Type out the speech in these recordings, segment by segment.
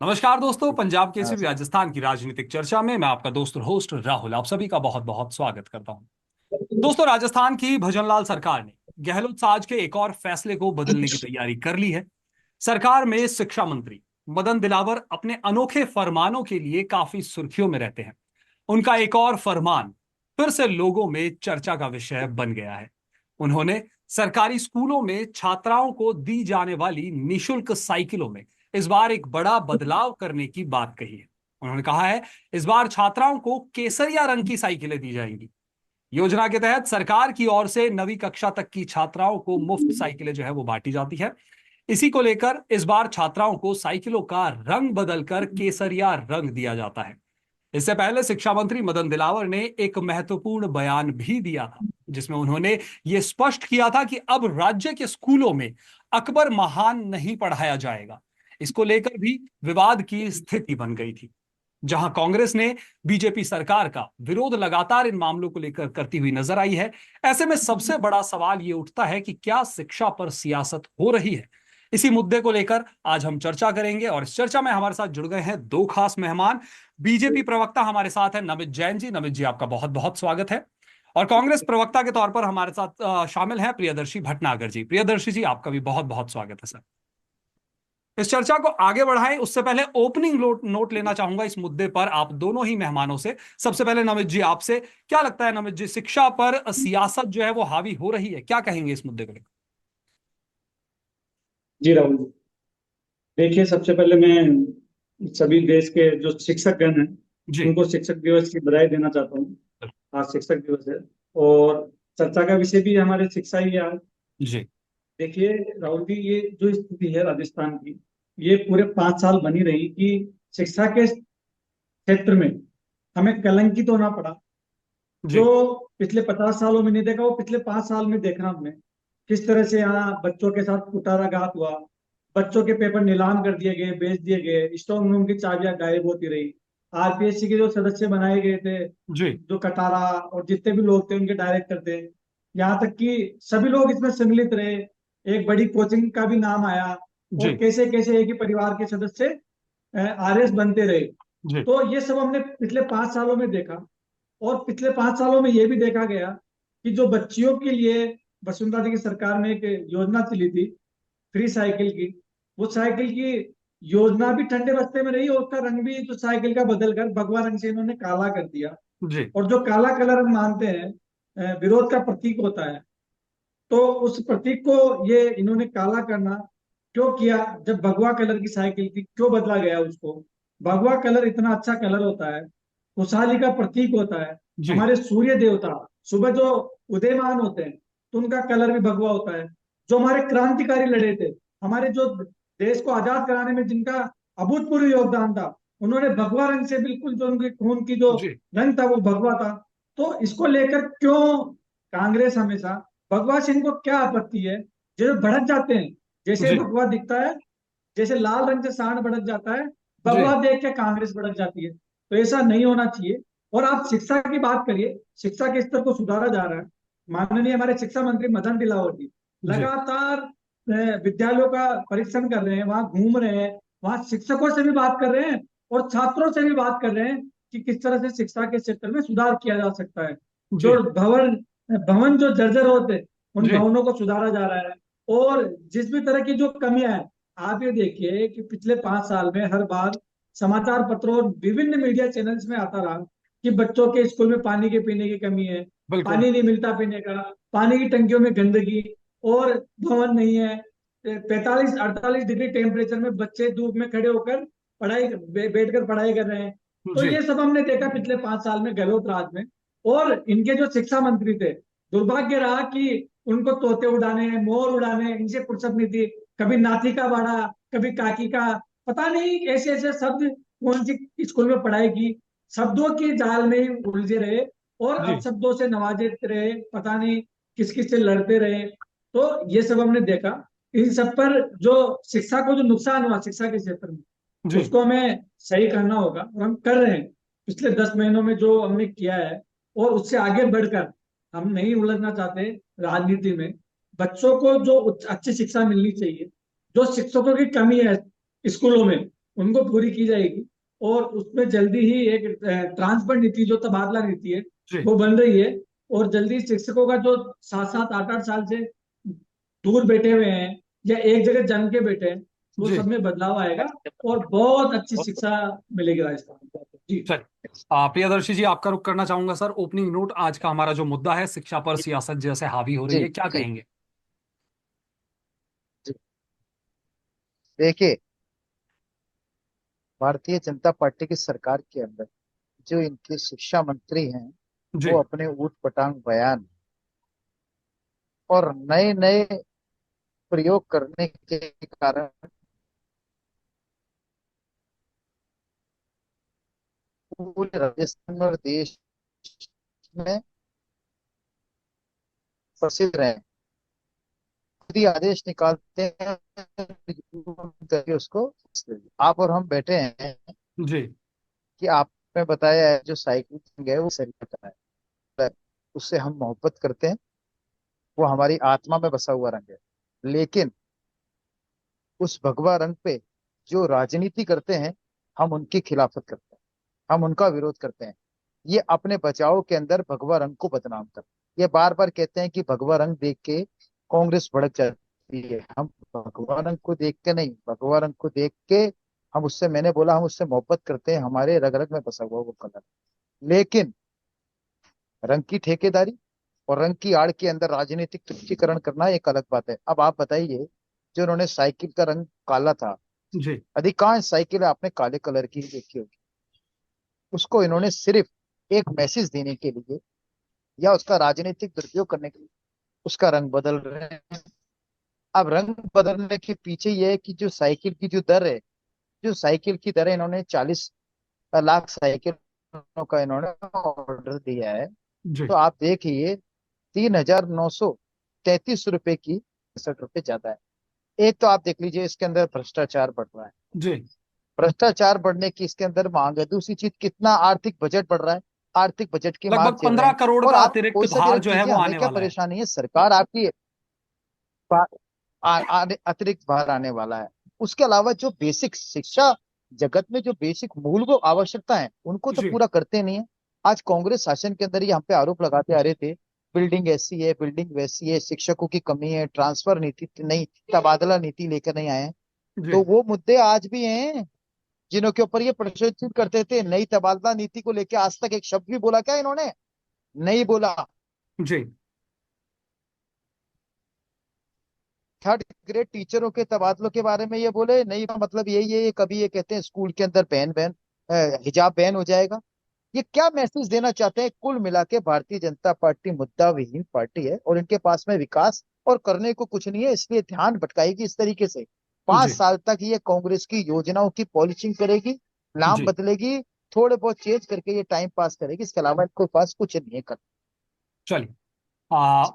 नमस्कार दोस्तों, पंजाब हाँ केसरी राजस्थान की राजनीतिक चर्चा में मैं आपका दोस्त और होस्ट राहुल आप सभी का बहुत बहुत स्वागत करता हूं। दोस्तों, राजस्थान की भजनलाल सरकार ने गहलोत साज के एक और फैसले को बदलने की तैयारी कर ली है। सरकार में शिक्षा मंत्री मदन दिलावर अपने अनोखे फरमानों के लिए काफी सुर्खियों में रहते हैं। उनका एक और फरमान फिर से लोगों में चर्चा का विषय बन गया है। उन्होंने सरकारी स्कूलों में छात्राओं को दी जाने वाली निशुल्क साइकिलों में इस बार एक बड़ा बदलाव करने की बात कही है। उन्होंने कहा है, इस बार छात्राओं को केसरिया रंग की साइकिलें दी जाएंगी। योजना के तहत सरकार की ओर से नवी कक्षा तक की छात्राओं को मुफ्त साइकिलें जो है वो बांटी जाती है। इसी को लेकर इस बार छात्राओं को साइकिलों का रंग बदलकर केसरिया रंग दिया जाता है। इससे पहले शिक्षा मंत्री मदन दिलावर ने एक महत्वपूर्ण बयान भी दिया था, जिसमें उन्होंने ये स्पष्ट किया था कि अब राज्य के स्कूलों में अकबर महान नहीं पढ़ाया जाएगा। इसको लेकर भी विवाद की स्थिति बन गई थी, जहां कांग्रेस ने बीजेपी सरकार का विरोध लगातार इन मामलों को लेकर करती हुई नजर आई है। ऐसे में सबसे बड़ा सवाल यह उठता है कि क्या शिक्षा पर सियासत हो रही है। इसी मुद्दे को लेकर आज हम चर्चा करेंगे और इस चर्चा में हमारे साथ जुड़ गए हैं दो खास मेहमान। बीजेपी प्रवक्ता हमारे साथ है नमित जैन जी। नमित जी, आपका बहुत बहुत स्वागत है। और कांग्रेस प्रवक्ता के तौर पर हमारे साथ शामिल हैं प्रियदर्शी भटनागर जी। प्रियदर्शी जी, आपका भी बहुत बहुत स्वागत है सर। इस चर्चा को आगे बढ़ाएं उससे पहले ओपनिंग नोट लेना चाहूंगा इस मुद्दे पर आप दोनों ही मेहमानों से। सबसे पहले नमित जी, आपसे क्या लगता है? नमित जी, शिक्षा पर सियासत जो है वो हावी हो रही है, क्या कहेंगे इस मुद्दे को लेकर? जी राहुल जी। देखिए, सबसे पहले मैं सभी देश के जो शिक्षकगण हैं जी। उनको शिक्षक दिवस की बधाई देना चाहता हूँ। आज शिक्षक दिवस है और चर्चा का विषय भी हमारे शिक्षा ही है आज। जी। देखिए राहुल जी, ये जो स्थिति है राजस्थान की, ये पूरे 5 साल बनी रही कि शिक्षा के क्षेत्र में हमें कलंकित होना पड़ा। जो जी। पिछले 50 सालों में नहीं देखा, वो पिछले 5 साल में देखना हमने। किस तरह से यहाँ बच्चों के साथ कुठाराघात हुआ, बच्चों के पेपर नीलाम कर दिए गए, बेच दिए गए, स्ट्रांग रूम की चाबियां गायब होती रही। आरपीएससी के जो सदस्य बनाए गए थे, जी। जो कटारा और जितने भी लोग थे उनके डायरेक्टर थे, यहाँ तक कि सभी लोग इसमें सम्मिलित रहे। एक बड़ी कोचिंग का भी नाम आया और जी। कैसे कैसे एक ही परिवार के सदस्य आरएस बनते रहे। जी। तो ये सब हमने पिछले 5 सालों में देखा। और पिछले 5 सालों में ये भी देखा गया कि जो बच्चियों के लिए वसुंधरा जी की सरकार ने एक योजना चली थी, फ्री साइकिल की, वो साइकिल की योजना भी ठंडे बस्ते में रही और उसका रंग भी जो साइकिल का बदल कर भगवा रंग से इन्होंने काला कर दिया। जी। और जो काला कलर हम मानते हैं विरोध का प्रतीक होता है, तो उस प्रतीक को ये इन्होंने काला करना क्यों किया? जब भगवा कलर की साइकिल थी, क्यों बदला गया उसको? भगवा कलर इतना अच्छा कलर होता है, खुशहाली का प्रतीक होता है। जी। हमारे सूर्य देवता सुबह जो उदयमान होते हैं, तो उनका कलर भी भगवा होता है। जो हमारे क्रांतिकारी लड़े थे, हमारे जो देश को आजाद कराने में जिनका अभूतपूर्व योगदान था, उन्होंने भगवा रंग से, बिल्कुल जो उनके खून की जो जी। रंग था वो भगवा था। तो इसको लेकर क्यों कांग्रेस हमेशा, भगवा सिंह को क्या आपत्ति है? जैसे भड़क जाते हैं, जैसे जी। भगवा दिखता है, जैसे लाल रंग से सांड भड़क जाता है, जी। भगवा देख के कांग्रेस भड़क जाती है। तो ऐसा नहीं होना चाहिए। और आप शिक्षा की बात करिए, शिक्षा के स्तर को सुधारा जा रहा है। माननीय हमारे शिक्षा मंत्री मदन दिलावर जी जी। लगातार विद्यालयों का परीक्षण कर रहे हैं, वहां घूम रहे हैं, वहां शिक्षकों से भी बात कर रहे हैं और छात्रों से भी बात कर रहे हैं कि किस तरह से शिक्षा के क्षेत्र में सुधार किया जा सकता है। जो जी। भवन भवन जो जर्जर होते, उन जी। भवनों को सुधारा जा रहा है। और जिस भी तरह की जो कमियां हैं, आप ये देखिए कि पिछले 5 साल में हर बार समाचार पत्रों और विभिन्न मीडिया चैनल्स में आता रहा कि बच्चों के स्कूल में पानी के पीने की कमी है, बिल्कुल। पानी नहीं मिलता पीने का, पानी की टंकियों में गंदगी, और भवन नहीं है। 45-48 डिग्री टेम्परेचर में बच्चे धूप में खड़े होकर बैठकर पढ़ाई कर रहे हैं। तो जी। ये सब हमने देखा पिछले 5 साल में गहलोत राज में। और इनके जो शिक्षा मंत्री थे, दुर्भाग्य रहा कि उनको तोते उड़ाने, मोर उड़ाने, इनसे फुर्सत नहीं थी। कभी नाती का बाड़ा, कभी काकी का, पता नहीं ऐसे ऐसे शब्द कौन सी स्कूल में पढ़ाई की, शब्दों के जाल में ही उलझे रहे और जी। अपशब्दों से नवाजते रहे, पता नहीं किस किस से लड़ते रहे। तो ये सब हमने देखा। इन सब पर जो शिक्षा को जो नुकसान हुआ शिक्षा के क्षेत्र में, जी। उसको हमें सही करना होगा और हम कर रहे हैं। पिछले 10 महीनों में जो हमने किया है, और उससे आगे बढ़कर हम नहीं उलझना चाहते राजनीति में। बच्चों को जो अच्छी शिक्षा मिलनी चाहिए, जो शिक्षकों की कमी है स्कूलों में, उनको पूरी की जाएगी। और उसमें जल्दी ही एक ट्रांसफर नीति, जो तबादला नीति है, जी वो बन रही है। और जल्दी शिक्षकों का जो 7 7 8 8 साल से दूर बैठे हुए हैं या एक जगह जम के बैठे हैं, वो जी। सब में बदलाव आएगा और बहुत अच्छी शिक्षा मिलेगी राजस्थान को। जी। चलिए, प्रियदर्शी जी, आपका रुख करना चाहूंगा सर। ओपनिंग नोट, आज का हमारा जो मुद्दा है, शिक्षा पर सियासत जैसे हावी हो रही जी है, क्या जी कहेंगे? जी। देखिए, भारतीय जनता पार्टी की सरकार के अंदर जो इनके शिक्षा मंत्री हैं, जी वो अपने ऊट पटांग बयान और नए नए प्रयोग करने के कारण पूरे राजस्थान और देश में प्रसिद्ध रहे। खुद ही आदेश निकालते हैं करके उसको। आप और हम बैठे हैं जी कि आपने बताया है जो साइकिल गए वो सही बताया है, उससे हम मोहब्बत करते हैं, वो हमारी आत्मा में बसा हुआ रंग है। लेकिन उस भगवा रंग पे जो राजनीति करते हैं, हम उनकी खिलाफत करते हैं, हम उनका विरोध करते हैं। ये अपने बचाव के अंदर भगवा रंग को बदनाम करते हैं। ये बार बार कहते हैं कि भगवा रंग देख के कांग्रेस भड़क जाती है। हम भगवा रंग को देख के नहीं, भगवा रंग को देख के हम उससे, मैंने बोला, हम उससे मोहब्बत करते हैं, हमारे रग रग में बसा हुआ वो कलर। लेकिन रंग की ठेकेदारी और रंग की आड़ के अंदर राजनीतिक तुष्टीकरण करना एक अलग बात है। अब आप बताइए, जो उन्होंने साइकिल का रंग काला था, जी अधिकांश साइकिल आपने काले कलर की ही देखी होगी, उसको इन्होंने सिर्फ एक मैसेज देने के लिए या उसका राजनीतिक दुरुपयोग करने के लिए उसका रंग बदल रहे हैं। अब रंग बदलने के पीछे ये है कि जो साइकिल की जो दर है, जो साइकिल की दर है, इन्होंने 40 लाख साइकिलों का इन्होंने ऑर्डर दिया है। जी तो आप देखिए, 3,933 रुपए की 60 रुपए ज्यादा है। एक तो आप देख लीजिए, इसके अंदर भ्रष्टाचार बढ़ रहा है। जी। भ्रष्टाचार बढ़ने की इसके अंदर मांग है। दूसरी चीज, कितना आर्थिक बजट बढ़ रहा है, आर्थिक बजट की मार लगभग झेल रहे 15 करोड़ हैं। और का आप अतिरिक्त कोई सा भी भार रख जो है कीजिए, वो हमें आने क्या वाला है। परेशानी है, सरकार आपकी अतिरिक्त भार आने वाला है। उसके अलावा जो बेसिक शिक्षा जगत में जो बेसिक मूलभूत आवश्यकता है, उनको तो जी पूरा करते नहीं है। आज कांग्रेस शासन के अंदर ये हम पे आरोप लगाते आ रहे थे, बिल्डिंग ऐसी है, बिल्डिंग वैसी है, शिक्षकों की कमी है, ट्रांसफर नीति नहीं, तबादला नीति लेकर नहीं आए हैं। जी तो वो मुद्दे आज भी हैं जिनों के ऊपर ये प्रदर्शित करते थे। नई तबादला नीति को लेकर आज तक एक शब्द भी बोला क्या इन्होंने? नहीं बोला। जी थर्ड ग्रेड टीचरों के तबादलों के बारे में ये बोले नहीं, मतलब यही है, ये कभी ये कहते हैं स्कूल के अंदर हिजाब बैन हो जाएगा। ये क्या मैसेज देना चाहते हैं? कुल मिला के भारतीय जनता पार्टी मुद्दा विहीन पार्टी है और इनके पास में विकास और करने को कुछ नहीं है, इसलिए ध्यान भटकाएगी इस तरीके से। पांच जी साल तक ये कांग्रेस की योजनाओं की पॉलिशिंग करेगी, नाम जी। बदलेगी, थोड़े बहुत चेंज करके ये टाइम पास करेगी, इसके अलावा इनके पास कुछ नहीं है कर। चलिए,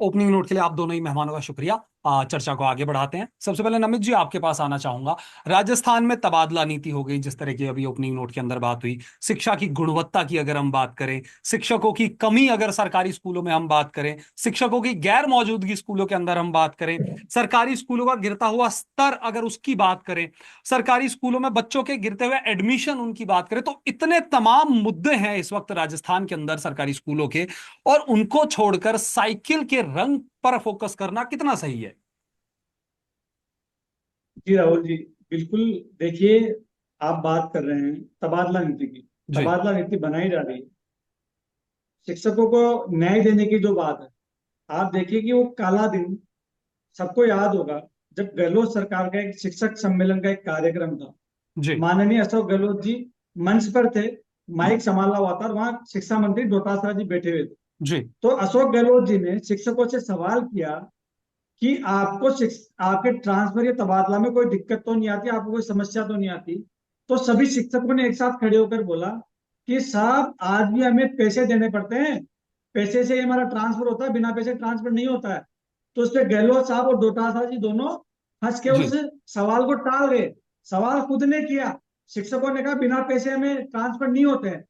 ओपनिंग नोट के लिए आप दोनों ही मेहमानों का शुक्रिया। चर्चा को आगे बढ़ाते हैं। सबसे पहले नमित जी, आपके पास आना चाहूंगा। राजस्थान में तबादला नीति हो गई, जिस तरह की अभी ओपनिंग नोट के अंदर बात हुई। शिक्षा की गुणवत्ता की अगर हम बात करें, शिक्षकों की कमी अगर सरकारी स्कूलों में हम बात करें, शिक्षकों की गैर मौजूदगी स्कूलों के अंदर हम बात करें, सरकारी स्कूलों का गिरता हुआ स्तर अगर उसकी बात करें, सरकारी स्कूलों में बच्चों के गिरते हुए एडमिशन उनकी बात करें, तो इतने तमाम मुद्दे हैं इस वक्त राजस्थान के अंदर सरकारी स्कूलों के। और उनको छोड़कर साइकिल के रंग पर फोकस करना कितना सही है? जी राहुल जी, बिल्कुल। देखिए, आप बात कर रहे हैं तबादला नीति की। जी तबादला नीति बनाई जा रही है। शिक्षकों को न्याय देने की जो बात है, आप देखिए कि वो काला दिन सबको याद होगा, जब गहलोत सरकार का एक शिक्षक सम्मेलन का एक कार्यक्रम था। जी माननीय अशोक गहलोत जी मंच पर थे, माइक संभाला हुआ था और वहां शिक्षा मंत्री डोटासरा जी बैठे हुए थे। जी तो अशोक गहलोत जी ने शिक्षकों से सवाल किया कि आपके ट्रांसफर या तबादला में कोई दिक्कत तो नहीं आती, आपको कोई समस्या तो नहीं आती? तो सभी शिक्षकों ने एक साथ खड़े होकर बोला कि साहब, आज भी हमें पैसे देने पड़ते हैं, पैसे से ही हमारा ट्रांसफर होता है, बिना पैसे ट्रांसफर नहीं होता है। तो उस पे गहलोत साहब और डोटासरा जी दोनों हंस के जी उस सवाल को टाल गए। सवाल खुद ने किया। शिक्षकों ने कहा बिना पैसे हमें ट्रांसफर नहीं होते हैं।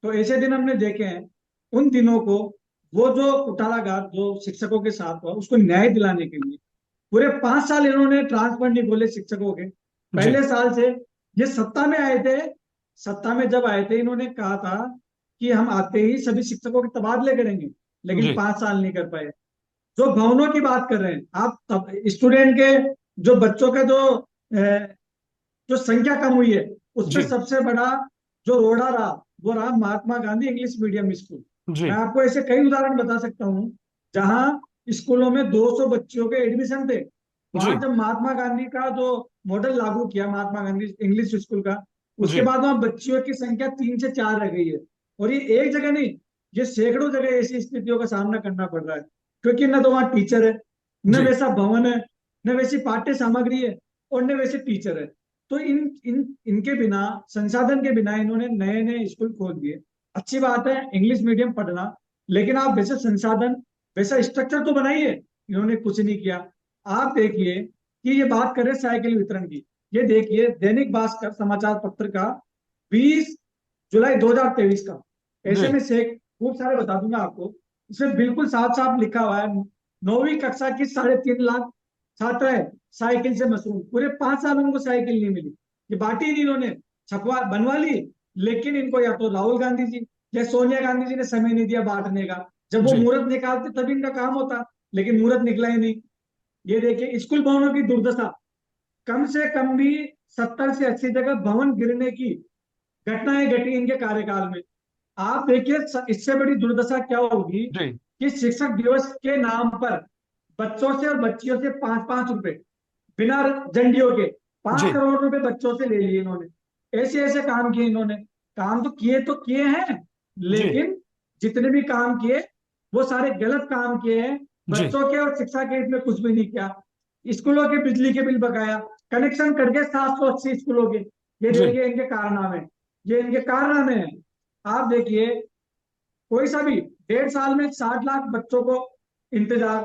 तो ऐसे दिन हमने देखे हैं। उन दिनों को, वो जो कुटालाघात जो शिक्षकों के साथ हुआ, उसको न्याय दिलाने के लिए पूरे 5 साल इन्होंने ट्रांसफर नहीं बोले शिक्षकों के। जी पहले साल से ये सत्ता में आए थे। सत्ता में जब आए थे इन्होंने कहा था कि हम आते ही सभी शिक्षकों के तबादले करेंगे, लेकिन जी 5 साल नहीं कर पाए। जो भवनों की बात कर रहे हैं आप, तब स्टूडेंट के जो बच्चों का जो संख्या कम हुई है, उसमें जी सबसे बड़ा जो रोड़ा रहा वो रहा Mahatma Gandhi English medium school. मैं जी आपको ऐसे कई उदाहरण बता सकता हूँ जहां स्कूलों में 200 बच्चों के एडमिशन थे। वहां जी जब महात्मा गांधी का जो मॉडल लागू किया, महात्मा गांधी इंग्लिश स्कूल का, उसके जी बाद वहां बच्चियों की संख्या 3 से 4 रह गई है। और ये एक जगह नहीं, ये सैकड़ों जगह ऐसी स्थितियों का सामना करना पड़ रहा है, क्योंकि न तो वहाँ टीचर है, न जी वैसा भवन है, न वैसी पाठ्य सामग्री है, और न वैसे टीचर है। तो इन इन इनके बिना, संसाधन के बिना इन्होंने नए नए स्कूल खोल दिए। अच्छी बात है इंग्लिश मीडियम पढ़ना, लेकिन आप वैसे संसाधन, वैसा स्ट्रक्चर तो बनाइए। इन्होंने कुछ नहीं किया। आप देखिए कि ये बात करें साइकिल वितरण की, ये देखिए दैनिक भास्कर समाचार पत्र का 20 जुलाई 2023 का, ऐसे जी में से खूब सारे बता दूंगा आपको। इसमें बिल्कुल साफ साफ लिखा हुआ है, 9वीं कक्षा की 3.5 लाख छात्र है साइकिल से मशरूम। पूरे 5 साल में उनको साइकिल नहीं मिली। ये बांटी नहीं इन्होंने, छपवा बनवा ली, लेकिन इनको या तो राहुल गांधी जी या सोनिया गांधी जी ने समय नहीं दिया बांटने का। जब वो जी मुहूर्त निकालते तभी इनका काम होता, लेकिन मुहूर्त निकला ही नहीं। ये देखिए स्कूल भवनों की दुर्दशा, कम से कम भी 70 से 80 जगह भवन गिरने की घटनाएं घटी इनके कार्यकाल में। आप देखिए इससे बड़ी दुर्दशा क्या होगी जी कि शिक्षक दिवस के नाम पर बच्चों से और बच्चियों से 5-5 रुपए बिना झंडियों के, पांच जी करोड़ रुपए बच्चों से ले लिए इन्होंने। ऐसे ऐसे काम किए इन्होंने। काम तो किए हैं, जी लेकिन जितने भी काम किए वो सारे गलत काम किए हैं। जी बच्चों के और शिक्षा के हित में कुछ भी नहीं किया। स्कूलों के बिजली के बिल बकाया, कनेक्शन कट गए 780 स्कूलों के। ये जी देखिए इनके कारनामे, ये इनके कारनामे हैं। आप देखिए कोई सा भी 1.5 साल में 60 लाख बच्चों को इंतजार,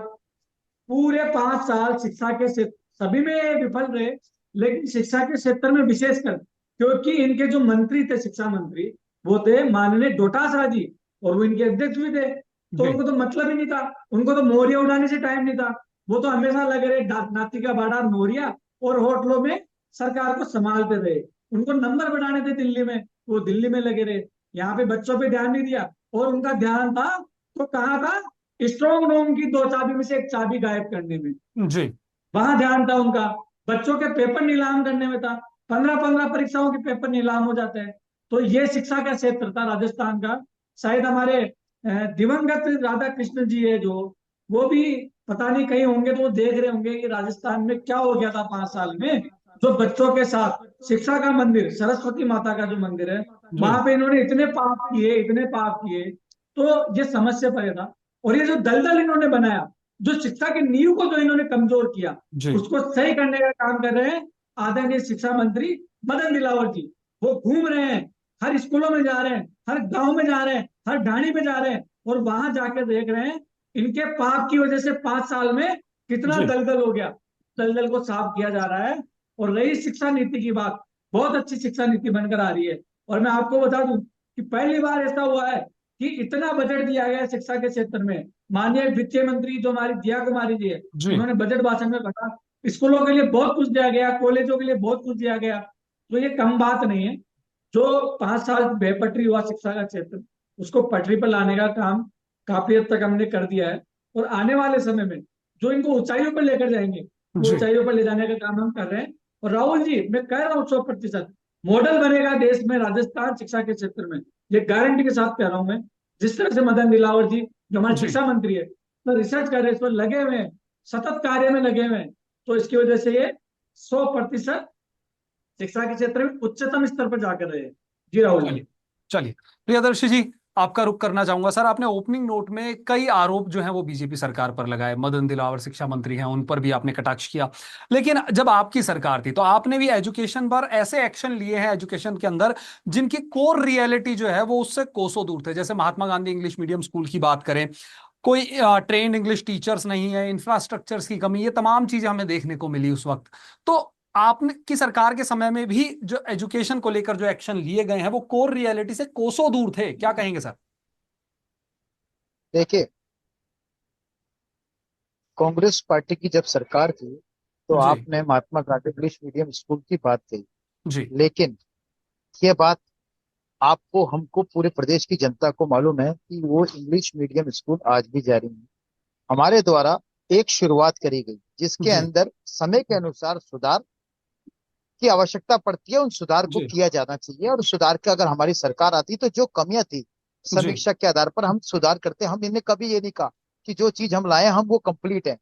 पूरे 5 साल शिक्षा के क्षेत्र सभी में विफल रहे, लेकिन शिक्षा के क्षेत्र में विशेषकर, क्योंकि इनके जो मंत्री थे शिक्षा मंत्री, वो थे माननीय डोटासरा जी, और वो इनके अध्यक्ष भी थे। तो जी उनको तो मतलब ही नहीं था, उनको तो मोहरिया उड़ाने से टाइम नहीं था। वो तो हमेशा लगे रहे नाती का बाड़ा मोहरिया, और होटलों में सरकार को संभालते रहे। उनको नंबर बनाने थे दिल्ली में, वो दिल्ली में लगे रहे, यहाँ पे बच्चों पे ध्यान नहीं दिया। और उनका ध्यान था तो कहाँ था, स्ट्रॉन्ग रूम की 2 चाबी में से एक चाबी गायब करने में। जी वहां ध्यान था उनका। बच्चों के पेपर नीलाम करने में था। 15-15 परीक्षाओं के पेपर नीलाम हो जाते हैं। तो ये शिक्षा का क्षेत्र था राजस्थान का। शायद हमारे दिवंगत राधा कृष्ण जी है जो, वो भी पता नहीं कहीं होंगे तो वो देख रहे होंगे कि राजस्थान में क्या हो गया था 5 साल में। जो बच्चों के साथ शिक्षा का मंदिर, सरस्वती माता का जो मंदिर है, जी वहां पे इन्होंने इतने पाप किए, इतने पाप किए। तो ये समझ से परे था। और ये जो दलदल इन्होंने बनाया, जो शिक्षा की नींव को जो इन्होंने कमजोर किया, जी उसको सही करने का काम कर रहे हैं आदरणीय शिक्षा मंत्री मदन दिलावर जी। वो घूम रहे हैं, हर स्कूलों में जा रहे हैं, हर गांव में जा रहे हैं, हर ढाणी में जा रहे हैं, और वहां जाकर देख रहे हैं इनके पाप की वजह से 5 साल में कितना जी दलदल हो गया। दलदल को साफ किया जा रहा है। और रही शिक्षा नीति की बात, बहुत अच्छी शिक्षा नीति बनकर आ रही है। और मैं आपको बता दूं कि पहली बार ऐसा हुआ है कि इतना बजट दिया गया है शिक्षा के क्षेत्र में। माननीय वित्त मंत्री जो हमारी दिया कुमारी जी है, जी उन्होंने बजट भाषण में कहा स्कूलों के लिए बहुत कुछ दिया गया, कॉलेजों के लिए बहुत कुछ दिया गया। तो ये कम बात नहीं है। जो 5 साल बेपटरी हुआ शिक्षा का क्षेत्र, उसको पटरी पर लाने का काम काफी हद तक हमने कर दिया है। और आने वाले समय में जो इनको ऊंचाइयों पर लेकर जाएंगे, वो जी ऊंचाइयों पर ले जाने का काम हम कर रहे हैं। और राहुल जी, मैं कह रहा हूँ 100% मॉडल बनेगा देश में राजस्थान शिक्षा के क्षेत्र में। ये गारंटी के साथ कह रहा हूं मैं। जिस तरह से मदन दिलावर जी जो हमारे जी शिक्षा मंत्री है, तो रिसर्च कर रहे हैं, इस पर लगे हुए हैं, सतत कार्य में लगे हुए हैं। तो इसकी वजह से ये 100% शिक्षा के क्षेत्र में उच्चतम स्तर पर जाकर रहे हैं। जी राहुल जी। चलिए चलिए प्रियदर्शी जी, आपका रुख करना चाहूंगा सर। आपने ओपनिंग नोट में कई आरोप जो हैं वो बीजेपी सरकार पर लगाए, मदन दिलावर शिक्षा मंत्री हैं उन पर भी आपने कटाक्ष किया। लेकिन जब आपकी सरकार थी तो आपने भी एजुकेशन पर ऐसे एक्शन लिए हैं एजुकेशन के अंदर जिनकी कोर रियलिटी जो है वो उससे कोसों दूर थे। जैसे Mahatma Gandhi English medium school की बात करें, कोई ट्रेंड इंग्लिश टीचर्स नहीं है, इंफ्रास्ट्रक्चर्स की कमी, ये तमाम चीजें हमें देखने को मिली उस वक्त। तो आपने की सरकार के समय में भी जो एजुकेशन को लेकर जो एक्शन लिए गए हैं वो कोर रियलिटी से कोसों दूर थे, क्या कहेंगे सर? देखिए, कांग्रेस पार्टी की जब सरकार थी तो जी आपने Mahatma Gandhi English medium school की बात कही। जी लेकिन ये बात आपको, हमको, पूरे प्रदेश की जनता को मालूम है कि वो इंग्लिश मीडियम स्कूल आज भी जारी है। हमारे द्वारा एक शुरुआत करी गई जिसके जी अंदर समय के अनुसार सुधार की आवश्यकता पड़ती है, उन सुधार को जी किया जाना चाहिए। और सुधार के अगर हमारी सरकार आती तो जो कमियां थी जी समीक्षा के आधार पर हम सुधार करते। हम इन्हें कभी ये नहीं कहा कि जो चीज हम लाए हम वो कंप्लीट है।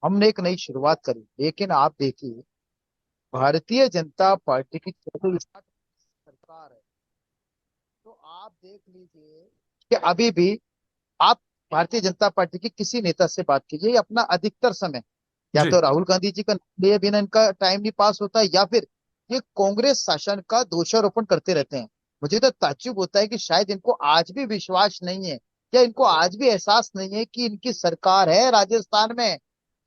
हमने एक नई शुरुआत करी, लेकिन आप देखिए भारतीय जनता पार्टी की 64 सरकार है। तो आप देख लीजिए कि अभी भी आप भारतीय जनता पार्टी के किसी नेता से बात कीजिए, ये अपना अधिकतर समय या जी तो राहुल गांधी जी का नाम लिए बिना इनका टाइम नहीं पास होता है, या फिर ये कांग्रेस शासन का दोषारोपण करते रहते हैं। मुझे तो ताज्जुब होता है कि शायद इनको आज भी विश्वास नहीं है, या इनको आज भी एहसास नहीं है कि इनकी सरकार है राजस्थान में।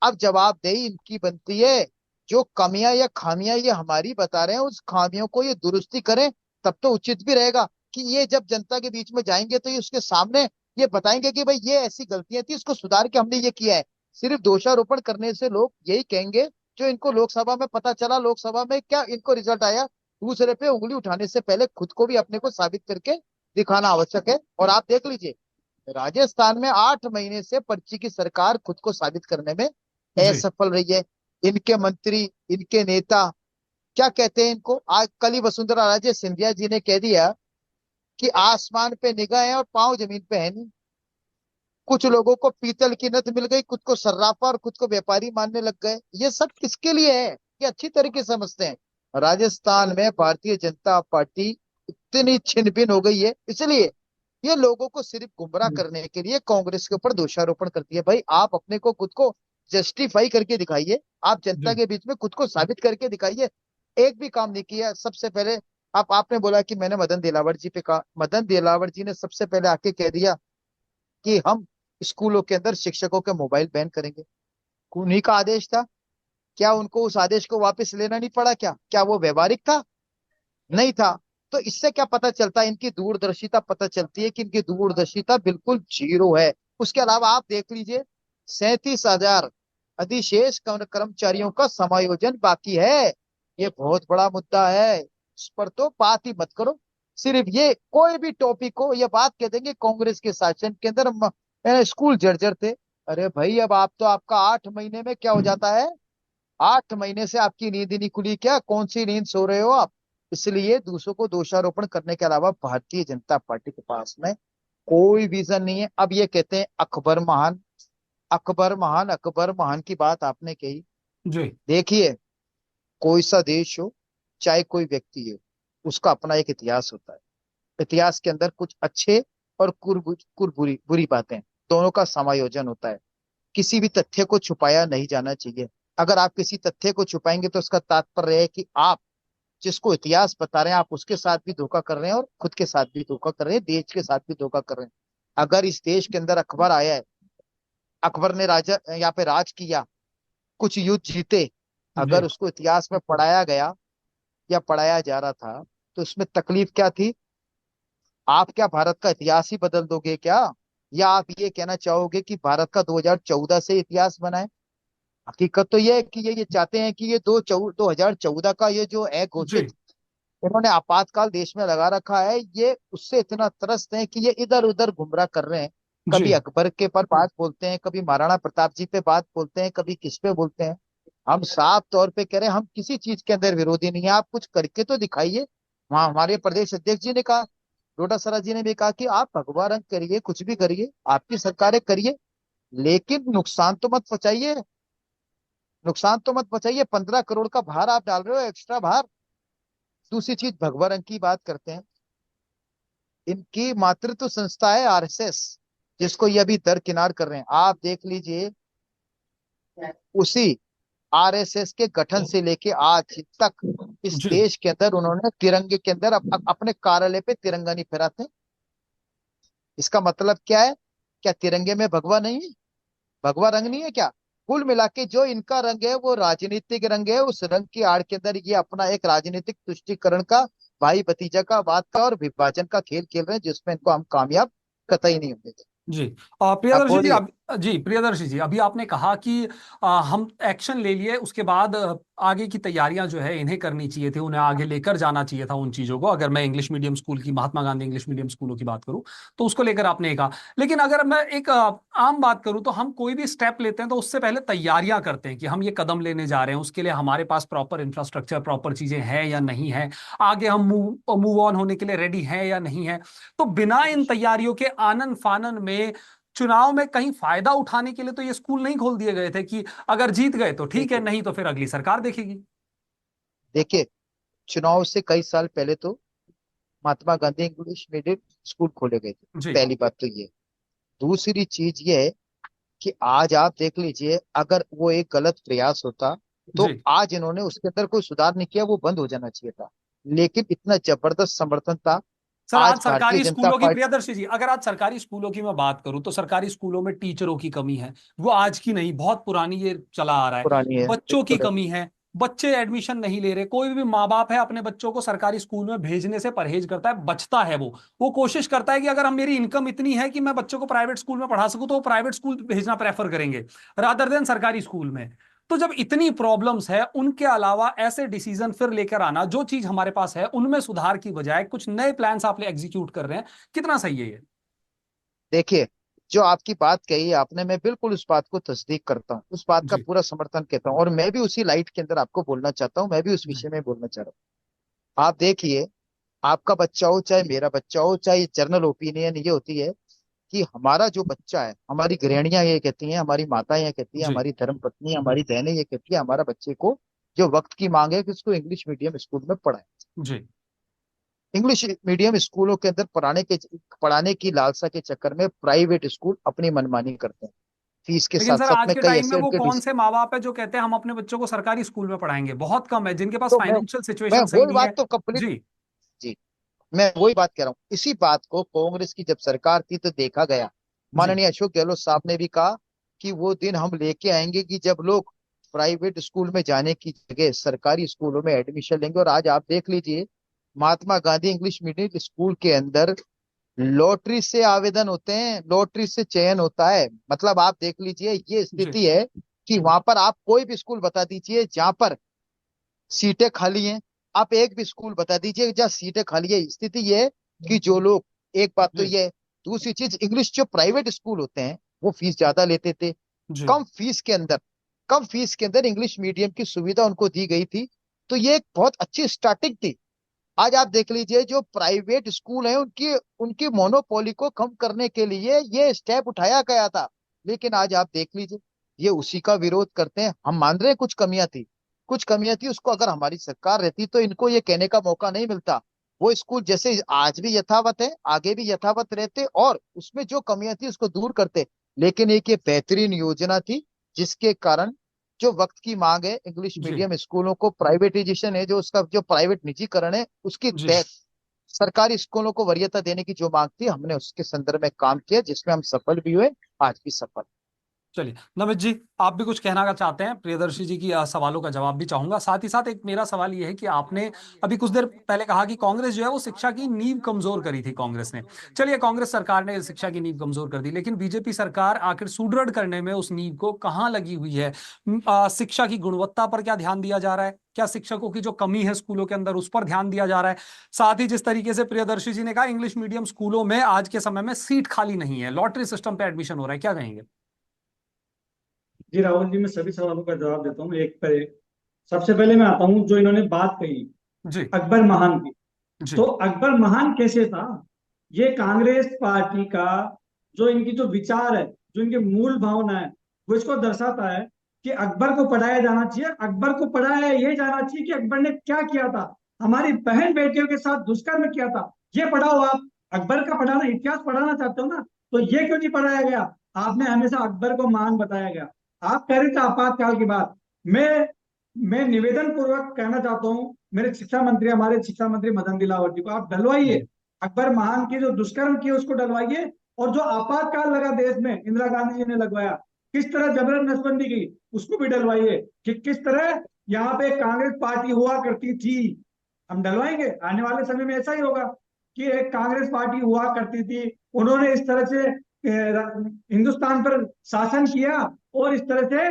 अब जवाबदेही इनकी बनती है। जो कमियां या खामियां ये हमारी बता रहे हैं उस खामियों को ये दुरुस्ती करें, तब तो उचित भी रहेगा कि ये जब जनता के बीच में जाएंगे तो ये उसके सामने ये बताएंगे कि भाई ये ऐसी गलतियां थी, इसको सुधार के हमने ये किया है। सिर्फ दोषारोपण करने से लोग यही कहेंगे जो इनको लोकसभा में पता चला, लोकसभा में क्या इनको रिजल्ट आया। दूसरे पे उंगली उठाने से पहले खुद को भी अपने को साबित करके दिखाना आवश्यक है। और आप देख लीजिए राजस्थान में 8 महीने से पर्ची की सरकार खुद को साबित करने में जी असफल रही है। इनके मंत्री, इनके नेता क्या कहते हैं इनको, आज कल ही वसुंधरा राजे सिंधिया जी ने कह दिया कि आसमान पे निगाह है और पांव जमीन पे है नहीं। कुछ लोगों को पीतल की नथ मिल गई, खुद को सर्राफा और खुद को व्यापारी मानने लग गए। ये सब किसके लिए है ये अच्छी तरीके से समझते हैं। राजस्थान में भारतीय जनता पार्टी इतनी छिन भिन हो गई है, इसलिए ये लोगों को सिर्फ गुमराह करने के लिए कांग्रेस के ऊपर दोषारोपण करती है। भाई आप अपने को खुद को जस्टिफाई करके दिखाइए, आप जनता जी के बीच में खुद को साबित करके दिखाइए। एक भी काम नहीं किया। सबसे पहले आपने बोला कि मैंने मदन दिलावर जी पे कहा, मदन दिलावर जी ने सबसे पहले आके कह दिया कि हम स्कूलों के अंदर शिक्षकों के मोबाइल बैन करेंगे। उन्हीं का आदेश था। क्या उनको उस आदेश को वापस लेना नहीं पड़ा? क्या वो व्यवहारिक था? नहीं था। तो इससे क्या पता चलता है? इनकी दूरदर्शिता पता चलती है कि इनकी दूरदर्शिता बिल्कुल जीरो है। उसके अलावा आप देख लीजिए 37,000 अधिशेष कर्मचारियों का समायोजन बाकी है। ये बहुत बड़ा मुद्दा है, इस पर तो बात ही मत करो। सिर्फ ये कोई भी टॉपिक हो ये बात कह देंगे कांग्रेस के शासन के अंदर स्कूल जर्जर थे। अरे भाई अब आप तो आपका 8 महीने में क्या हो जाता है? 8 महीने से आपकी नींद ही नहीं खुली क्या? कौन सी नींद सो रहे हो आप? इसलिए दूसरों को दोषारोपण करने के अलावा भारतीय जनता पार्टी के पास में कोई विजन नहीं है। अब ये कहते हैं अकबर महान, अकबर महान, अकबर महान की बात आपने कही। जी देखिए कोई सा देश हो, चाहे कोई व्यक्ति हो, उसका अपना एक इतिहास होता है। इतिहास के अंदर कुछ अच्छे और कुछ बुरी बुरी बातें दोनों का समायोजन होता है। किसी भी तथ्य को छुपाया नहीं जाना चाहिए। अगर आप किसी तथ्य को छुपाएंगे तो उसका तात्पर्य है कि आप जिसको इतिहास बता रहे हैं आप उसके साथ भी धोखा कर रहे हैं और खुद के साथ भी धोखा कर रहे हैं, देश के साथ भी धोखा कर रहे हैं। अगर इस देश के अंदर अकबर आया है, अकबर ने राजा यहाँ पे राज किया, कुछ युद्ध जीते, जी अगर उसको इतिहास में पढ़ाया गया या पढ़ाया जा रहा था तो उसमें तकलीफ क्या थी? आप क्या भारत का इतिहास ही बदल दोगे क्या? या आप ये कहना चाहोगे कि भारत का 2014 से इतिहास बना है? हकीकत तो ये है कि ये चाहते हैं कि ये 2014 का ये जो है घोषित, जी इन्होंने आपातकाल देश में लगा रखा है, ये उससे इतना त्रस्त है कि ये इधर उधर गुमराह कर रहे हैं। कभी जी अकबर के पर बात बोलते हैं, कभी महाराणा प्रताप जी पे बात बोलते हैं, कभी किस पे बोलते हैं। हम साफ तौर पे कह रहे हैं हम किसी चीज के अंदर विरोधी नहीं है, आप कुछ करके तो दिखाइए। वहां हमारे प्रदेश अध्यक्ष जी ने कहा, डोटासरा जी ने भी कहा कि आप भगवा रंग करिए, कुछ भी करिए, आपकी सरकारें करिए, लेकिन नुकसान तो मत पहुंचाइए। नुकसान तो मत पहुंचाइए। 15 करोड़ का भार आप डाल रहे हो, एक्स्ट्रा भार। दूसरी चीज भगवा रंग की बात करते हैं, इनकी मातृत्व संस्था है आरएसएस, जिसको ये अभी दरकिनार कर रहे हैं। आप देख लीजिए उसी आरएसएस के गठन से लेके आज तक इस जी देश के अंदर उन्होंने तिरंगे के अंदर अपने कार्यालय पे तिरंगा नहीं फहराते। इसका मतलब क्या है? क्या तिरंगे में भगवा नहीं है? भगवा रंग नहीं है क्या? कुल मिला के जो इनका रंग है वो राजनीतिक रंग है। उस रंग की आड़ के अंदर ये अपना एक राजनीतिक तुष्टीकरण का, भाई भतीजा का बात का और विभाजन का खेल खेल रहे हैं, जिसमें इनको हम कामयाब कतई नहीं होंगे। जी आप प्रियदर्शी जी, बोलिए। जी प्रियदर्शी जी, अभी आपने कहा कि हम एक्शन ले लिए, उसके बाद आगे की तैयारियां जो है इन्हें करनी चाहिए थी, उन्हें आगे लेकर जाना चाहिए था उन चीजों को। अगर मैं इंग्लिश मीडियम स्कूल की, महात्मा गांधी इंग्लिश मीडियम स्कूलों की बात करूं तो उसको लेकर आपने कहा। लेकिन अगर मैं एक आम बात करूं तो हम कोई भी स्टेप लेते हैं तो उससे पहले तैयारियां करते हैं कि हम ये कदम लेने जा रहे हैं, उसके लिए हमारे पास प्रॉपर इंफ्रास्ट्रक्चर, प्रॉपर चीजें हैं या नहीं है, आगे हम मूव ऑन होने के लिए रेडी हैं या नहीं है। तो बिना इन तैयारियों के आनन फानन में चुनाव में कहीं फायदा उठाने के लिए तो ये स्कूल नहीं खोल दिए गए थे कि अगर जीत गए तो ठीक है, देखिए नहीं तो फिर अगली सरकार देखेगी। देखिए, चुनाव से कई साल पहले तो Mahatma Gandhi English medium school खोले गए थे। जी पहली बात तो ये। दूसरी चीज ये है कि आज आप देख लीजिए, अगर वो एक गलत प्रयास होता तो जी। आज इन्होंने उसके अंदर कोई सुधार नहीं किया, वो बंद हो जाना चाहिए था। लेकिन इतना जबरदस्त समर्थन था। सर आज आज भारतीय सरकारी जनता स्कूलों की, पार्टी। प्रियदर्शी जी, अगर आज सरकारी स्कूलों की मैं बात करूं तो सरकारी स्कूलों में टीचरों की कमी है। वो आज की नहीं, बहुत पुरानी ये चला आ रहा है। पुरानी है, बच्चों की बिल्कुल है। कमी है, बच्चे एडमिशन नहीं ले रहे। कोई भी माँ बाप है अपने बच्चों को सरकारी स्कूल में भेजने से परहेज करता है, बचता है। वो कोशिश करता है कि अगर हम, मेरी इनकम इतनी है कि मैं बच्चों को प्राइवेट स्कूल में पढ़ा सकूं, तो वो प्राइवेट स्कूल भेजना प्रेफर करेंगे रादर देन सरकारी स्कूल में। तो जब इतनी प्रॉब्लम्स है, उनके अलावा ऐसे डिसीजन फिर लेकर आना, जो चीज हमारे पास है उनमें सुधार की बजाय कुछ नए प्लान्स आप एग्जीक्यूट कर रहे हैं, कितना सही है ये? देखिए, जो आपकी बात कही आपने, मैं बिल्कुल उस बात को तस्दीक करता हूँ, उस बात का जी पूरा समर्थन करता हूँ, और मैं भी उसी लाइट के अंदर आपको बोलना चाहता हूँ, मैं भी उस जी विषय में बोलना चाह रहा हूँ। आप देखिए, आपका बच्चा हो चाहे मेरा बच्चा हो, चाहे जनरल ओपिनियन ये होती है कि हमारा जो बच्चा है, हमारी गृहणियां ये कहती हैं, हमारी माताएं ये कहती हैं, जी हमारी धर्म पत्नी, हमारी बहनें ये कहती है, हमारा बच्चे को जो वक्त की मांग है कि उसको इंग्लिश मीडियम स्कूल में पढ़ाएं। जी। इंग्लिश मीडियम स्कूलों के अंदर पढ़ाने की लालसा के चक्कर में प्राइवेट स्कूल अपनी मनमानी करते हैं। फीस के लेकिन साथ सर साथ आज में के कई टाइम में ऐसे वो उनके कौन से माँ बाप है जो कहते हैं हम अपने बच्चों को सरकारी स्कूल में पढ़ाएंगे? बहुत कम है जिनके पास तो फाइनेंशियल मैं सिचुएशन सही वही नहीं बात है। तो कंप्लीट। जी जी, मैं वही बात कह रहा हूँ। इसी बात को कांग्रेस की जब सरकार थी तो देखा गया, जी माननीय अशोक गहलोत साहब ने भी कहा कि वो दिन हम लेके आएंगे कि जब लोग प्राइवेट स्कूल में जाने की जगह सरकारी स्कूलों में एडमिशन लेंगे। और आज आप देख लीजिए, Mahatma Gandhi English medium school के अंदर लॉटरी से आवेदन होते हैं, लॉटरी से चयन होता है। मतलब आप देख लीजिए, ये जी स्थिति है कि वहां पर आप कोई भी स्कूल बता दीजिए जहां पर सीटें खाली हैं। आप एक भी स्कूल बता दीजिए जहाँ सीटें खाली है। स्थिति ये है कि जो लोग, एक बात तो जी ये है। दूसरी चीज, इंग्लिश जो प्राइवेट स्कूल होते हैं वो फीस ज्यादा लेते थे। जी। कम फीस के अंदर कम फीस के अंदर इंग्लिश मीडियम की सुविधा उनको दी गई थी। तो ये एक बहुत अच्छी स्टार्टिंग थी। आज आप देख लीजिए, जो प्राइवेट स्कूल है उनकी उनकी मोनोपोली को कम करने के लिए ये स्टेप उठाया गया था। लेकिन आज आप देख लीजिए, ये उसी का विरोध करते हैं। हम मान रहे हैं कुछ कमियां थी, उसको अगर हमारी सरकार रहती तो इनको ये कहने का मौका नहीं मिलता। वो स्कूल जैसे आज भी यथावत है, आगे भी यथावत रहते और उसमें जो कमियां थी उसको दूर करते। लेकिन एक ये बेहतरीन योजना थी जिसके कारण जो वक्त की मांग है, इंग्लिश जी मीडियम स्कूलों को प्राइवेटाइजेशन है, जो उसका जो प्राइवेट निजीकरण है, उसकी जी। सरकारी स्कूलों को वरीयता देने की जो मांग थी, हमने उसके संदर्भ में काम किया जिसमें हम सफल भी हुए, आज भी सफल। चलिए नमित जी, आप भी कुछ कहना चाहते हैं? प्रियदर्शी जी की सवालों का जवाब भी चाहूंगा। साथ ही साथ एक मेरा सवाल ये है कि आपने अभी कुछ देर पहले कहा कि कांग्रेस जो है वो शिक्षा की नींव कमजोर करी थी कांग्रेस ने। चलिए, कांग्रेस सरकार ने शिक्षा की नींव कमजोर कर दी, लेकिन बीजेपी सरकार आखिर सुदृढ़ करने में उस नींव को कहाँ लगी हुई है? शिक्षा की गुणवत्ता पर क्या ध्यान दिया जा रहा है? क्या शिक्षकों की जो कमी है स्कूलों के अंदर उस पर ध्यान दिया जा रहा है? साथ ही जिस तरीके से प्रियदर्शी जी ने कहा इंग्लिश मीडियम स्कूलों में आज के समय में सीट खाली नहीं है, लॉटरी सिस्टम पे एडमिशन हो रहा है, क्या कहेंगे? जी राहुल जी, मैं सभी सवालों का जवाब देता हूँ एक पर एक। सबसे पहले मैं आता हूँ जो इन्होंने बात कही जी अकबर महान की। तो जी अकबर महान कैसे था? ये कांग्रेस पार्टी का जो इनकी जो विचार है, जो इनकी मूल भावना है, वो इसको दर्शाता है कि अकबर को पढ़ाया जाना चाहिए। अकबर को पढ़ाया ये जाना चाहिए कि अकबर ने क्या किया था, हमारी बहन बेटियों के साथ दुष्कर्म किया था, ये पढ़ाओ आप। अकबर का पढ़ाना, इतिहास पढ़ाना चाहते हो ना, तो ये क्यों नहीं पढ़ाया गया? आपने हमेशा अकबर को महान बताया गया। आप कह रहे थे आपातकाल की बात। मैं मैं निवेदन पूर्वक कहना चाहता हूँ मेरे शिक्षा मंत्री, हमारे शिक्षा मंत्री मदन दिलावर जी को, आप डलवाइए अकबर महान की जो दुष्कर्म किए उसको डलवाइए। और जो आपातकाल लगा देश में, इंदिरा गांधी जी ने लगवाया, किस तरह जबरन नसबंदी की, उसको भी डलवाइए कि किस तरह यहाँ पे कांग्रेस पार्टी हुआ करती थी। हम डलवाएंगे, आने वाले समय में ऐसा ही होगा कि एक कांग्रेस पार्टी हुआ करती थी, उन्होंने इस तरह से हिंदुस्तान पर शासन किया, और इस तरह से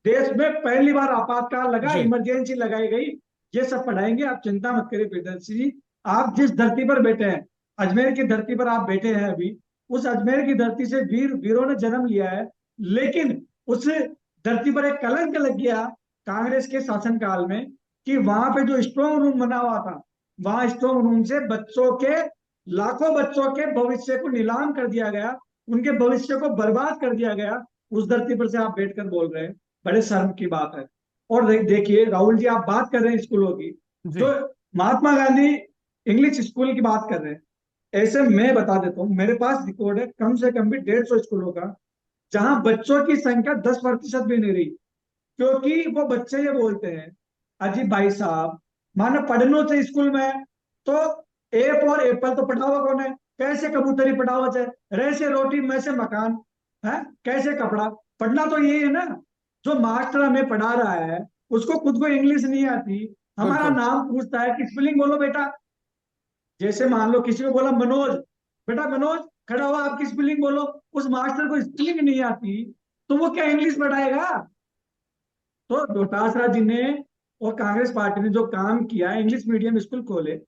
देश में पहली बार आपातकाल लगा, जी इमरजेंसी लगाई गई। ये सब पढ़ाएंगे, आप चिंता मत करिए प्रियदर्शी जी। आप जिस धरती पर बैठे हैं, अजमेर की धरती पर आप बैठे हैं अभी, उस अजमेर की धरती से वीरों ने जन्म लिया है। लेकिन उस धरती पर एक कलंक लग गया कांग्रेस के शासनकाल में, कि वहां पे जो स्ट्रॉन्ग रूम बना हुआ था, वहां स्ट्रॉन्ग रूम से बच्चों के, लाखों बच्चों के भविष्य को नीलाम कर दिया गया, उनके भविष्य को बर्बाद कर दिया गया। उस धरती पर से आप बैठकर बोल रहे हैं, बड़े शर्म की बात है। और देखिए राहुल जी, आप बात कर रहे हैं स्कूलों की, जी जो महात्मा गांधी इंग्लिश स्कूल की बात कर रहे हैं, ऐसे मैं बता देता हूँ, मेरे पास रिकॉर्ड है कम से कम भी 150 स्कूलों का, जहां बच्चों की संख्या 10% भी नहीं रही। क्योंकि वो बच्चे ये बोलते हैं, अजी भाई साहब, मानो पढ़नो से स्कूल में, तो एप और एप्पल तो पढ़ा हुआ कौन है? कैसे कबूतरी पढ़ा हुआ है, रह से रोटी मैं से मकान, है कैसे कपड़ा? पढ़ना तो यही है ना। जो मास्टर हमें पढ़ा रहा है, उसको खुद को इंग्लिश नहीं आती, हमारा बिल्कुल नाम पूछता है कि स्पेलिंग बोलो बेटा। जैसे मान लो किसी को बोला मनोज, बेटा मनोज खड़ा हुआ, आपकी स्पेलिंग बोलो। उस मास्टर को स्पेलिंग नहीं आती, तो वो क्या इंग्लिश पढ़ाएगा? तो डोटासरा जी ने और कांग्रेस पार्टी ने जो काम किया, इंग्लिश मीडियम स्कूल खोले,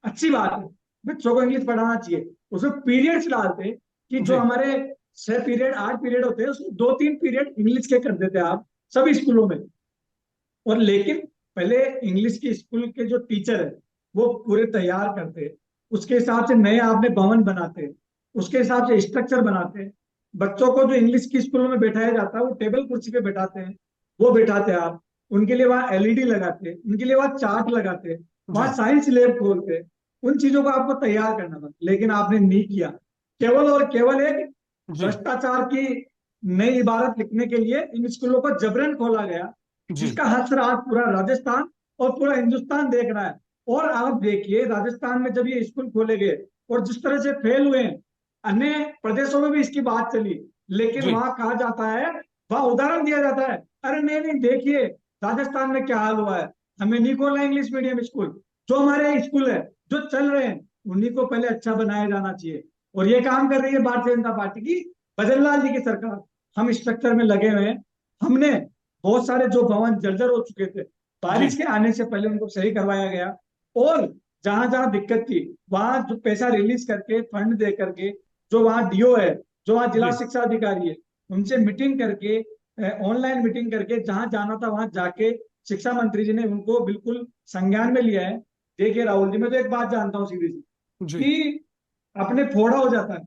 अच्छी बात है, बच्चों को इंग्लिश पढ़ाना चाहिए। उसमें पीरियड्स डालते कि जो जी हमारे 6 पीरियड 8 पीरियड होते हैं, उसमें 2-3 पीरियड इंग्लिश के कर देते आप सभी स्कूलों में। और लेकिन पहले इंग्लिश के स्कूल के जो टीचर है, वो पूरे तैयार करते, उसके हिसाब से नए आपने भवन बनाते, उसके हिसाब से स्ट्रक्चर बनाते। बच्चों को जो इंग्लिश की स्कूलों में बैठाया जाता है, वो टेबल कुर्सी पे बैठाते हैं, वो बैठाते आप। उनके लिए वहाँ एलईडी लगाते, उनके लिए वहाँ चार्ट लगाते, जी वहाँ साइंस लैब खोलते। उन चीजों को आपको तैयार करना था, लेकिन आपने नहीं किया। केवल और केवल एक जी भ्रष्टाचार की नई इबारत लिखने के लिए इन स्कूलों को जबरन खोला गया, जी जिसका हश्र आज पूरा राजस्थान और पूरा हिंदुस्तान देख रहा है। और आप देखिए, राजस्थान में जब ये स्कूल खोले गए और जिस तरह से फेल हुए, अन्य प्रदेशों में भी इसकी बात चली, लेकिन जी वहां कहा जाता है, वहां उदाहरण दिया जाता है, अरे नहीं नहीं देखिए राजस्थान में क्या हाल हुआ है, हमें नहीं खोलना इंग्लिश मीडियम स्कूल। जो हमारे स्कूल है जो चल रहे हैं, उन्हीं को पहले अच्छा बनाया जाना चाहिए। और ये काम कर रही है भारतीय जनता पार्टी की, भजनलाल जी की सरकार। हम स्ट्रक्चर में लगे हुए हैं। हमने बहुत सारे जो भवन जर्जर हो चुके थे, जी बारिश के आने से पहले उनको सही करवाया गया। और जहां जहां दिक्कत थी, वहां जो पैसा रिलीज करके, फंड दे करके, जो वहां डीओ है, जो वहां जिला जी शिक्षा अधिकारी है, उनसे मीटिंग करके, ऑनलाइन मीटिंग करके, जहां जाना था वहां जाके, शिक्षा मंत्री जी ने उनको बिल्कुल संज्ञान में लिया है। देखिए राहुल जी, मैं तो एक बात जानता हूँ सीधी सी, जी कि अपने फोड़ा हो जाता है,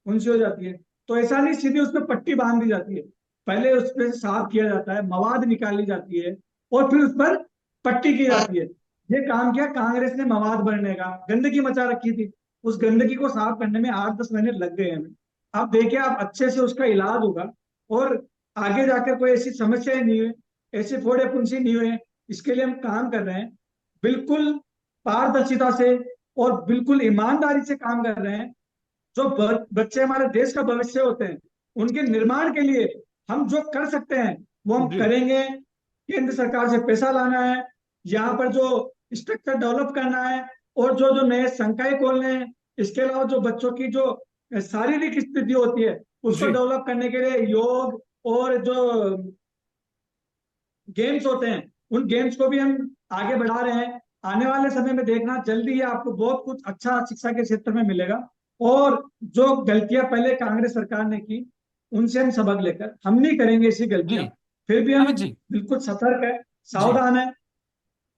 उनसे हो जाती है, तो ऐसा नहीं सीधी उस पर पट्टी बांध दी जाती है। पहले उस पर साफ किया जाता है, मवाद निकाली जाती है, और फिर उस पर पट्टी की जाती है। ये काम किया कांग्रेस ने, मवाद भरने का, गंदगी मचा रखी थी, उस गंदगी को साफ करने में 8-10 महीने लग गए हमें। आप देखिए, आप अच्छे से उसका इलाज होगा, और आगे जाकर कोई ऐसी समस्याएं नहीं हुई, ऐसे फोड़े फुंसी नहीं हुए। इसके लिए हम काम कर रहे हैं, बिल्कुल पारदर्शिता से और बिल्कुल ईमानदारी से काम कर रहे हैं। जो बच्चे हमारे देश का भविष्य होते हैं, उनके निर्माण के लिए हम जो कर सकते हैं वो हम जी करेंगे। केंद्र सरकार से पैसा लाना है, यहाँ पर जो स्ट्रक्चर डेवलप करना है, और जो जो नए संकाय खोलने हैं। इसके अलावा जो बच्चों की जो शारीरिक स्थिति होती है, उसको जी डेवलप करने के लिए योग, और जो गेम्स होते हैं, उन गेम्स को भी हम आगे बढ़ा रहे हैं। आने वाले समय में देखना, जल्दी ही आपको बहुत कुछ अच्छा शिक्षा के क्षेत्र में मिलेगा। और जो गलतियां पहले कांग्रेस सरकार ने की, उनसे हम सबक लेकर हम नहीं करेंगे ऐसी जी गलतियां। फिर भी हम नमित जी बिल्कुल सतर्क है, जी सावधान है।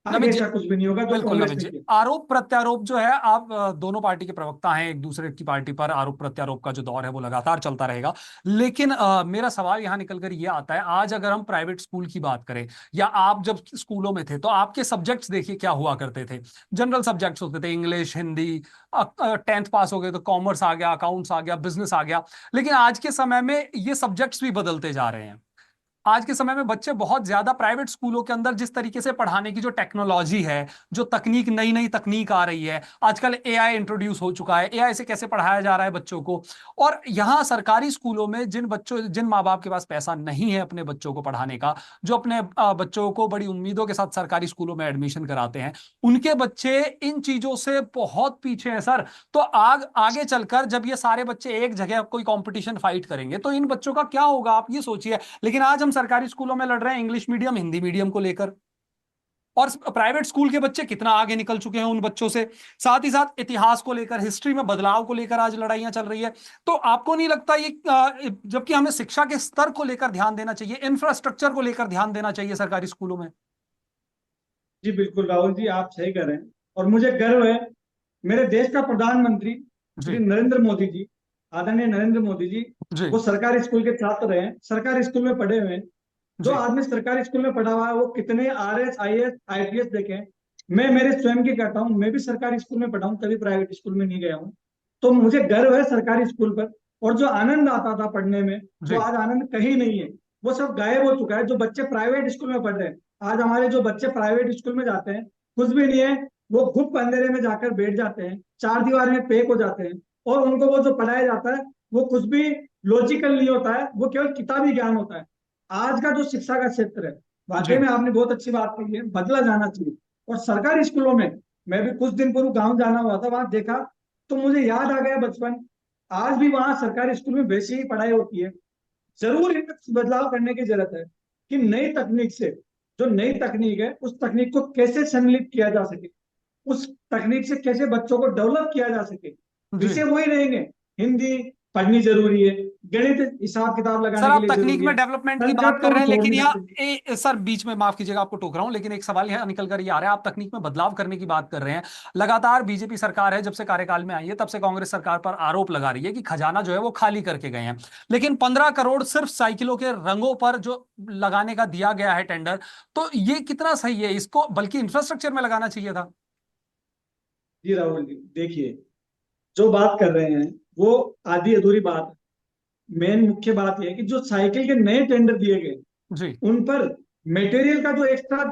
आगे नमित जी ऐसा कुछ भी नहीं होगा जो बिल्कुल कांग्रेस नमित ने जी, किया। आरोप प्रत्यारोप जो है, आप दोनों पार्टी के प्रवक्ता हैं, एक दूसरे की पार्टी पर आरोप प्रत्यारोप का जो दौर है वो लगातार चलता रहेगा। लेकिन मेरा सवाल यहाँ निकल कर ये आता है, आज अगर हम प्राइवेट स्कूल की बात करें, या आप जब स्कूलों में थे तो आपके सब्जेक्ट्स देखिए क्या हुआ करते थे। जनरल सब्जेक्ट्स होते थे, इंग्लिश, हिंदी। 10th पास हो गए तो कॉमर्स आ गया, अकाउंट्स आ गया, बिजनेस आ गया। लेकिन आज के समय में ये सब्जेक्ट्स भी बदलते जा रहे हैं। आज के समय में बच्चे बहुत ज्यादा प्राइवेट स्कूलों के अंदर जिस तरीके से पढ़ाने की जो टेक्नोलॉजी है, जो तकनीक, नई नई तकनीक आ रही है, आजकल एआई इंट्रोड्यूस हो चुका है, एआई से कैसे पढ़ाया जा रहा है बच्चों को। और यहाँ सरकारी स्कूलों में जिन माँ बाप के पास पैसा नहीं है अपने बच्चों को पढ़ाने का, जो अपने बच्चों को बड़ी उम्मीदों के साथ सरकारी स्कूलों में एडमिशन कराते हैं, उनके बच्चे इन चीजों से बहुत पीछे हैं सर। तो आगे चलकर जब ये सारे बच्चे एक जगह कोई कंपटीशन फाइट करेंगे तो इन बच्चों का क्या होगा, आप ये सोचिए। लेकिन आज हम सरकारी स्कूलों में लड़ रहे हैं इंग्लिश मीडियम, हिंदी मीडियम को लेकर, और प्राइवेट स्कूल के बच्चे कितना आगे निकल चुके हैं उन बच्चों से। साथ ही साथ इतिहास को लेकर, हिस्ट्री में बदलाव को लेकर आज लड़ाइयां चल रही है। तो आपको नहीं लगता ये जबकि हमें शिक्षा के स्तर को लेकर ध्यान देना चाहिए, इंफ्रास्ट्रक्चर को लेकर ध्यान देना चाहिए सरकारी स्कूलों में? जी बिल्कुल राहुल जी, आप सही कह रहे हैं। और मुझे गर्व है, मेरे देश का प्रधानमंत्री श्री जी। नरेंद्र मोदी जी, आदरणीय नरेंद्र मोदी जी, जी। वो सरकारी स्कूल के छात्र रहे हैं, सरकारी स्कूल में पढ़े हुए हैं। जो जी। आदमी सरकारी स्कूल में पढ़ा हुआ है वो कितने आरएस आईएएस आईपीएस देखे हैं। मैं मेरे स्वयं की कहता हूँ, मैं भी सरकारी स्कूल में पढ़ा हूँ, कभी प्राइवेट स्कूल में नहीं गया हूँ। तो मुझे गर्व है सरकारी स्कूल पर। और जो आनंद आता था पढ़ने में, वो जी। आज आनंद कहीं नहीं है। वो सब गायब हो चुका है। जो बच्चे प्राइवेट स्कूल में पढ़ रहे हैं, आज हमारे जो बच्चे प्राइवेट स्कूल में जाते हैं, कुछ भी नहीं है, वो घुप अंधेरे में जाकर बैठ जाते हैं, चार दीवार में पैक हो जाते हैं। और उनको वो जो पढ़ाया जाता है वो कुछ भी लॉजिकल नहीं होता है, वो केवल किताबी ज्ञान होता है। आज का जो शिक्षा का क्षेत्र है, वाकई जी। में आपने बहुत अच्छी बात कही है, बदला जाना चाहिए। और सरकारी स्कूलों में, मैं भी कुछ दिन पूर्व गांव जाना हुआ था, वहां देखा तो मुझे याद आ गया बचपन। आज भी वहां सरकारी स्कूल में वैसी ही पढ़ाई होती है। जरूर इनमें कुछ बदलाव करने की जरूरत है कि नई तकनीक से, जो नई तकनीक है उस तकनीक को कैसे सम्मिलित किया जा सके, उस तकनीक से कैसे बच्चों को डेवलप किया जा सके। जी। विषय वही रहेंगे, हिंदी पढ़नी जरूरी है, गणित हिसाब किताब सर लगाने के आप लिए तकनीक जरूरी में है, डेवलपमेंट की बात संस्कृत कर को रहे हम हैं, छोड़ लेकिन नहीं यहाँ सकते। सर बीच में माफ कीजिएगा आपको टोक रहा हूं, लेकिन एक सवाल यहाँ निकल कर ये आ रहा है, आप तकनीक में बदलाव करने की बात कर रहे हैं। लगातार बीजेपी सरकार है, जब से कार्यकाल में आई है तब से कांग्रेस सरकार पर आरोप लगा रही है कि खजाना जो है वो खाली करके गए हैं। लेकिन 15 करोड़ सिर्फ साइकिलों के रंगों पर जो लगाने का दिया गया है टेंडर, तो ये कितना सही है? इसको बल्कि इंफ्रास्ट्रक्चर में लगाना चाहिए था। जी राहुल जी, देखिए, जो बात कर रहे हैं वो आधी अधूरी बात है। मेन मुख्य बात यह है कि जो साइकिल के नए टेंडर दिए गए, जी। उन पर मटेरियल का जो एक्स्ट्रा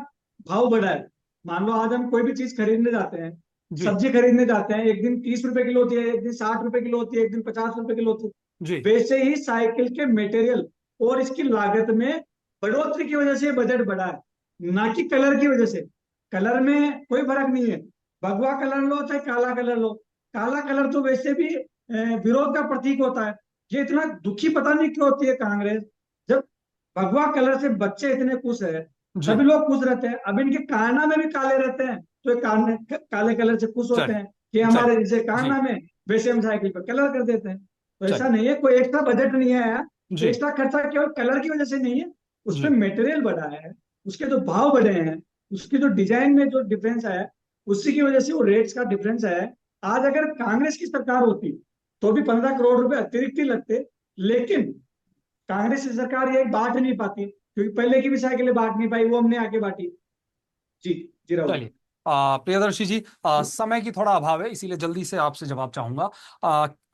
भाव बढ़ा है। मान लो आज हम कोई भी चीज खरीदने जाते हैं, जी। सब्जी खरीदने जाते हैं, एक दिन 30 रुपए किलो होती है, एक दिन 60 रुपए किलो होती है, एक दिन 50 रुपए किलो होती जी। है। वैसे ही साइकिल के मटेरियल और इसकी लागत में बढ़ोतरी की वजह से ये बजट बढ़ा है, ना कि कलर की वजह से। कलर में कोई फर्क नहीं है, भगवा कलर लो चाहे काला कलर लो। काला कलर तो वैसे भी विरोध का प्रतीक होता है। ये इतना दुखी पता नहीं क्यों होती है कांग्रेस, जब भगवा कलर से बच्चे इतने खुश है, जी। सभी लोग खुश रहते हैं। अब इनके कारनामे भी काले रहते हैं तो ये काले कलर से खुश होते चलिए। हैं कि चलिए। हमारे जैसे जी। कारनामे, वैसे हम साइकिल पर कलर कर देते हैं। तो ऐसा चलिए। नहीं है, कोई एक्स्ट्रा बजट नहीं आया। जी। एक्स्ट्रा खर्चा केवल कलर की वजह से नहीं है, उसमें जी। मटेरियल बढ़ा है, उसके जो भाव बढ़े हैं, उसकी जो डिजाइन में जो डिफरेंस आया है, उसी की वजह से वो रेट्स का डिफरेंस आया है। आज अगर कांग्रेस की सरकार होती तो भी 15 करोड़ रुपए अतिरिक्त ही लगते। लेकिन कांग्रेस की सरकार ये बांट नहीं पाती, क्योंकि पहले की भी साइकिलें बांट नहीं पाई, वो हमने आके बांटी। जी, जी राहुल। चलिए। प्रियदर्शी जी, समय की थोड़ा अभाव है, इसीलिए जल्दी से आपसे जवाब चाहूंगा।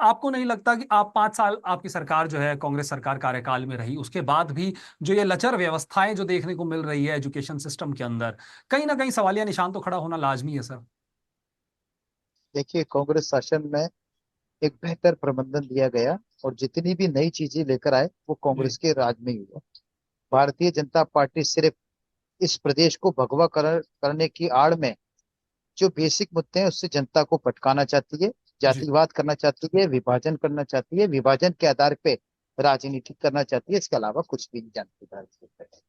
आपको नहीं लगता कि आप 5 साल आपकी सरकार जो है कांग्रेस सरकार कार्यकाल में रही, उसके बाद भी जो ये लचर व्यवस्थाएं जो देखने को मिल रही है एजुकेशन सिस्टम के अंदर, कहीं ना कहीं सवालिया निशान तो खड़ा होना लाजमी है सर? देखिए, कांग्रेस शासन में एक बेहतर प्रबंधन दिया गया और जितनी भी नई चीजें लेकर आए वो जी। कांग्रेस के राज में ही हुआ। भारतीय जनता पार्टी सिर्फ इस प्रदेश को भगवा करने की आड़ में जो बेसिक मुद्दे हैं उससे जनता को भटकाना चाहती है, जी। जातिवाद करना चाहती है, विभाजन करना चाहती है, विभाजन के आधार पे राजनीति करना चाहती है। इसके अलावा कुछ भी नहीं जानती भारतीय जनता।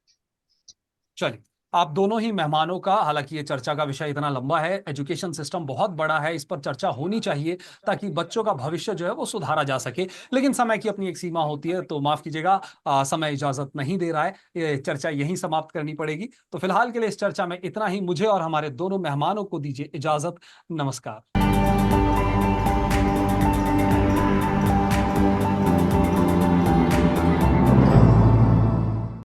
चलिए। आप दोनों ही मेहमानों का, हालांकि ये चर्चा का विषय इतना लंबा है, एजुकेशन सिस्टम बहुत बड़ा है, इस पर चर्चा होनी चाहिए ताकि बच्चों का भविष्य जो है वो सुधारा जा सके। लेकिन समय की अपनी एक सीमा होती है, तो माफ कीजिएगा, समय इजाजत नहीं दे रहा है, ये चर्चा यहीं समाप्त करनी पड़ेगी। तो फिलहाल के लिए इस चर्चा में इतना ही। मुझे और हमारे दोनों मेहमानों को दीजिए इजाजत। नमस्कार।